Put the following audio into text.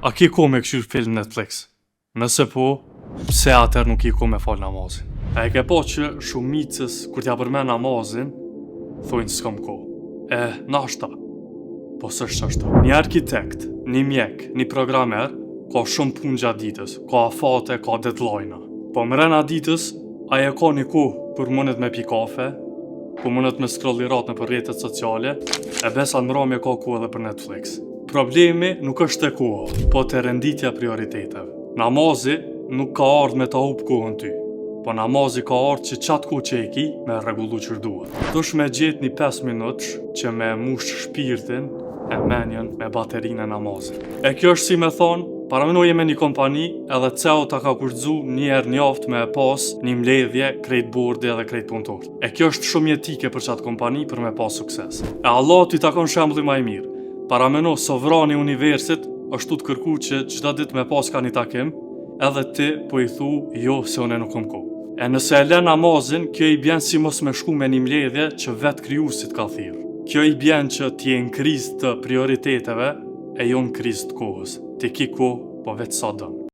A ki ko me këshyr film Netflix? Nëse po, pse atër nuk i ko me fal namazin? A e ke po që shumicës, kur t'ja përmen namazin, thojnë s'kam ko. Nashta. Po s'është ashtu. Një arkitekt, një mjek, një programer, ka shumë punë gjatë ditës, ka afate, ka deadline-a. Po mrena ditës, a e ka një kohë për mundet me pi kafe, për mundet me scrollirat në për rrjetet sociale, e besa në mramje ka kohë edhe për Netflix. Problemi nuk është e koha, po të renditja prioriteteve. Namazi nuk ka ardhë me ta hup kohën ty, po namazi ka ardhë që qatë kohë që e ki me rregullu që duhet. Dush me gjetë një 5 minutësh që me mush shpirtin e menjen me baterinë e namazit. E kjo është si me thonë, paramenoj me një kompani edhe CEO ta ka kurzu njerë njaftë me pas një mbledhje krejt bordi edhe krejt punëtor. E kjo është shumë jetike për qatë kompani për me pas sukses. E Allah t'i takon shembulli ma i mirë. Parameno sovrani universit është të kërku që çdo ditë me pas ka një takim, edhe ti po i thu jo se une nuk kom kohë. E nëse e le namazin, kjo i bjen si mos me shku me një mbledhje që vetë krijuesit ka thirrë. Kjo i bjen që ti je në krizë të prioriteteve e jo në krizë të kohës. Ti ki kohë, po vetë sa dën.